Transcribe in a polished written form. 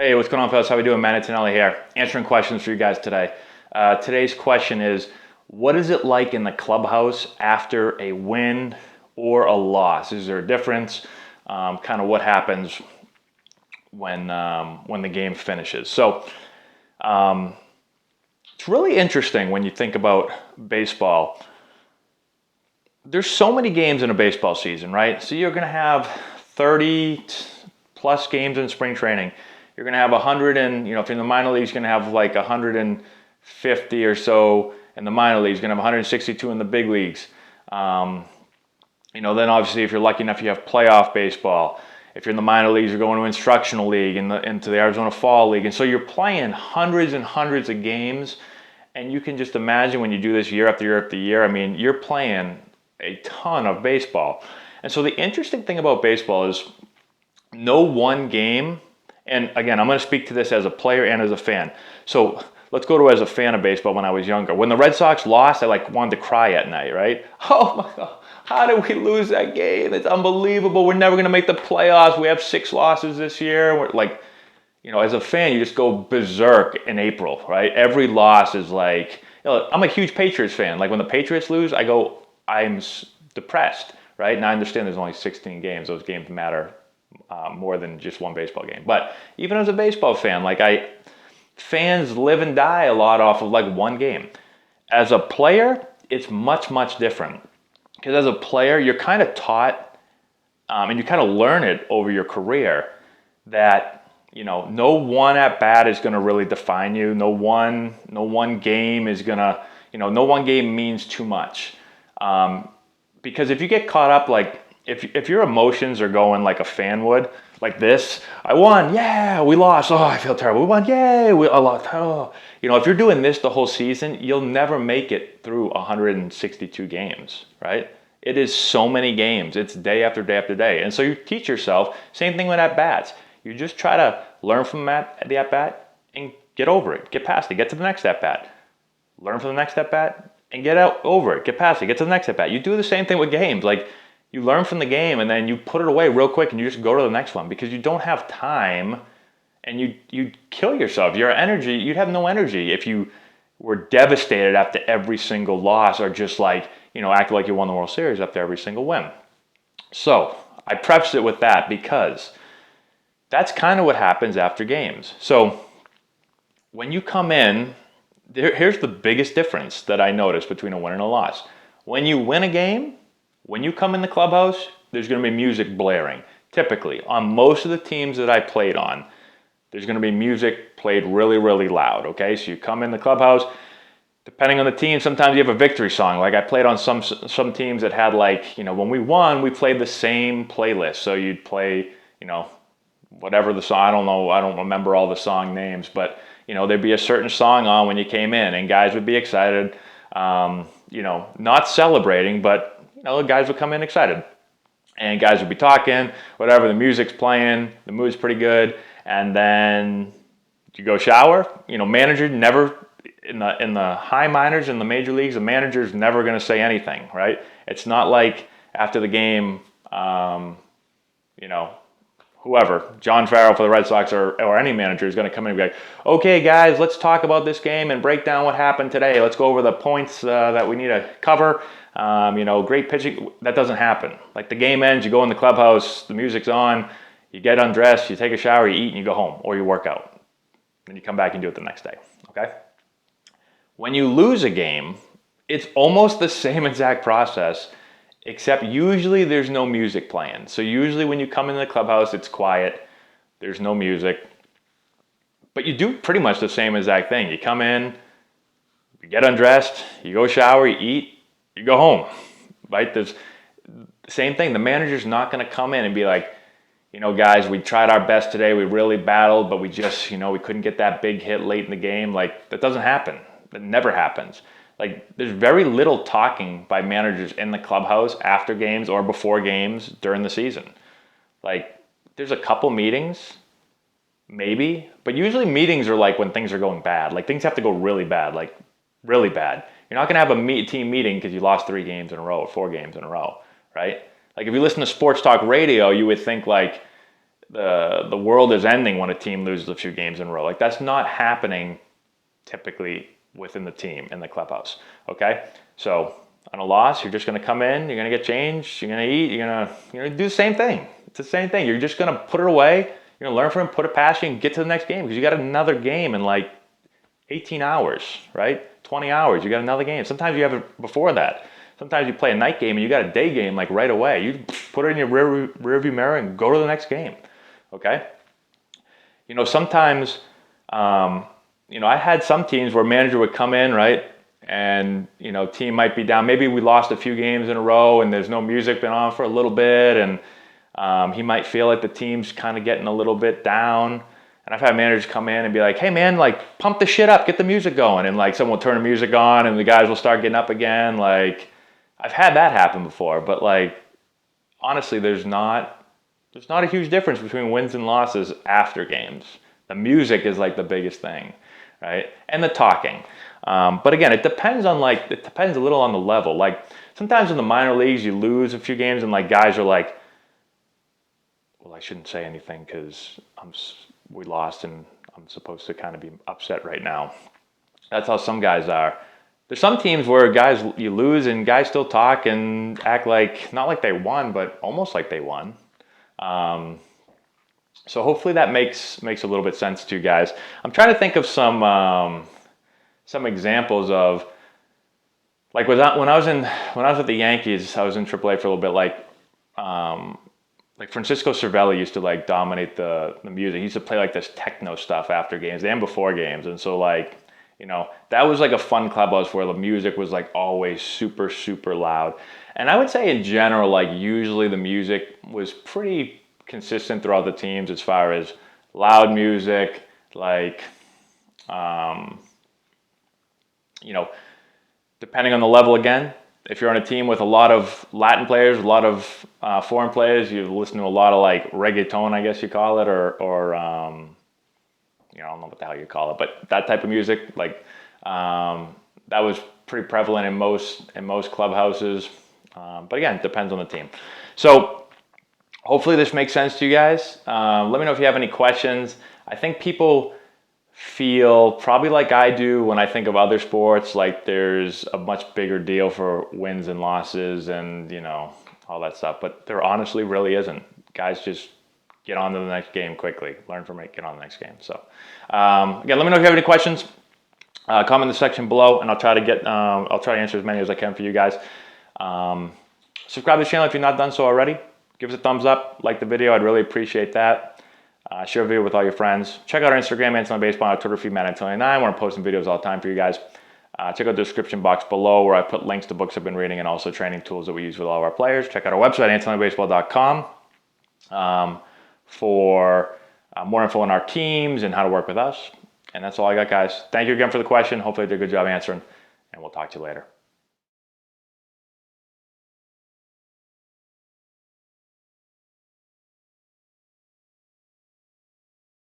Hey, what's going on, fellas? How we doing? Antonelli here, answering questions for you guys today. Today's question is, what is it like in the clubhouse after a win or a loss? Is there a difference? Kind of what happens when the game finishes? So it's really interesting when you think about baseball. There's so many games in a baseball season, right? So you're going to have 30 plus games in spring training. You're going to have 100 and, if you're in the minor leagues, you're going to have like 150 or so in the minor leagues. You're going to have 162 in the big leagues. Then obviously if you're lucky enough, you have playoff baseball. If you're in the minor leagues, you're going to instructional league into the Arizona Fall League. And so you're playing hundreds and hundreds of games. And you can just imagine when you do this year after year after year, you're playing a ton of baseball. And so the interesting thing about baseball is no one game, and again, I'm going to speak to this as a player and as a fan. So let's go to as a fan of baseball when I was younger. When the Red Sox lost, I wanted to cry at night, right? Oh my God, how did we lose that game? It's unbelievable. We're never going to make the playoffs. We have 6 losses this year. As a fan, you just go berserk in April, right? Every loss is I'm a huge Patriots fan. Like when the Patriots lose, I'm depressed, right? And I understand there's only 16 games. Those games matter more than just one baseball game. But even as a baseball fan, fans live and die a lot off of one game. As a player, it's much, much different. Because as a player, you're kind of taught, and you kind of learn it over your career that no one at bat is going to really define you. No one game is going to, no one game means too much. Because if you get caught up, if your emotions are going like a fan would, like this, I won, yeah, we lost, oh, I feel terrible. We won, yay, I lost, oh. If you're doing this the whole season, you'll never make it through 162 games, right? It is so many games. It's day after day after day. And so you teach yourself, same thing with at-bats. You just try to learn from the at-bat and get over it, get past it, get to the next at-bat. Learn from the next at-bat and get out over it, get past it, get to the next at-bat. You do the same thing with games. You learn from the game and then you put it away real quick and you just go to the next one because you don't have time and you kill yourself. Your energy, you'd have no energy if you were devastated after every single loss or just act like you won the World Series after every single win. So I prefaced it with that because that's kind of what happens after games. So when you come in, here's the biggest difference that I noticed between a win and a loss. When you win a game, when you come in the clubhouse, there's going to be music blaring. Typically, on most of the teams that I played on, there's going to be music played really, really loud, okay? So you come in the clubhouse, depending on the team, sometimes you have a victory song. I played on some teams that had when we won, we played the same playlist. So you'd play, whatever the song, I don't know, I don't remember all the song names, but there'd be a certain song on when you came in and guys would be excited, not celebrating, but guys would come in excited and guys would be talking, whatever, the music's playing, the mood's pretty good. And then you go shower, manager never, in the high minors in the major leagues, the manager's never going to say anything, right? It's not like after the game, whoever, John Farrell for the Red Sox or any manager is going to come in and be like, okay, guys, let's talk about this game and break down what happened today. Let's go over the points that we need to cover. Great pitching. That doesn't happen. The game ends, you go in the clubhouse, the music's on, you get undressed, you take a shower, you eat, and you go home, or you work out. Then you come back and do it the next day, okay? When you lose a game, it's almost the same exact process, except usually there's no music playing. So usually when you come into the clubhouse, it's quiet. There's no music. But you do pretty much the same exact thing. You come in, you get undressed, you go shower, you eat, you go home, right? There's the same thing. The manager's not going to come in and be like, guys, we tried our best today. We really battled, but we just, we couldn't get that big hit late in the game. That doesn't happen. That never happens. There's very little talking by managers in the clubhouse after games or before games during the season. There's a couple meetings, maybe, but usually meetings are when things are going bad. Things have to go really bad, really bad. You're not going to have a team meeting because you lost 3 games in a row, 4 games in a row, right? If you listen to sports talk radio, you would think the world is ending when a team loses a few games in a row. Like, that's not happening typically within the team in the clubhouse. Okay, so on a loss, you're just going to come in, you're going to get changed, you're going to eat, you're going to do the same thing. It's the same thing. You're just going to put it away. You're going to learn from it, put it past you, and get to the next game, because you got another game in like 18 hours, right? 20 hours. You got another game. Sometimes you have it before that. Sometimes you play a night game and you got a day game like right away. You put it in your rear view mirror and go to the next game. Okay. Sometimes, I had some teams where manager would come in, right? And, team might be down. Maybe we lost a few games in a row and there's no music been on for a little bit. And he might feel like the team's kind of getting a little bit down. And I've had managers come in and be like, hey man, like pump the shit up, get the music going. And like someone will turn the music on and the guys will start getting up again. Like, I've had that happen before, but like, honestly, there's not a huge difference between wins and losses after games. The music is like the biggest thing, right? And the talking. But again, it depends a little on the level. Like sometimes in the minor leagues, you lose a few games and like guys are like, well, I shouldn't say anything because we lost and I'm supposed to kind of be upset right now. That's how some guys are. There's some teams where guys, you lose and guys still talk and act like, not like they won, but almost like they won. So hopefully that makes a little bit sense to you guys. I'm trying to think of some examples of, like when I was with the Yankees, I was in AAA for a little bit. Like Francisco Cervelli used to like dominate the music. He used to play like this techno stuff after games and before games, and so like, that was like a fun clubhouse where the music was like always super, super loud. And I would say in general, like usually the music was pretty consistent throughout the teams as far as loud music, like, depending on the level again. If you're on a team with a lot of Latin players, a lot of foreign players, you listen to a lot of like reggaeton, I guess you call it, or I don't know what the hell you call it, but that type of music, like that was pretty prevalent in most clubhouses. But again, it depends on the team. So hopefully this makes sense to you guys. Let me know if you have any questions. I think people feel probably like I do when I think of other sports, like there's a much bigger deal for wins and losses and, all that stuff. But there honestly really isn't. Guys just get on to the next game quickly. Learn from it, get on the next game. So, again, let me know if you have any questions. Comment in the section below, and I'll try to answer as many as I can for you guys. Subscribe to the channel if you're not done so already. Give us a thumbs up, like the video. I'd really appreciate that. Share the video with all your friends. Check out our Instagram, Antonelli Baseball, our Twitter feed, Antonelli9, where I'm posting videos all the time for you guys. Check out the description box below where I put links to books I've been reading and also training tools that we use with all of our players. Check out our website, AntonelliBaseball.com, for more info on our teams and how to work with us. And that's all I got, guys. Thank you again for the question. Hopefully I did a good job answering, and we'll talk to you later.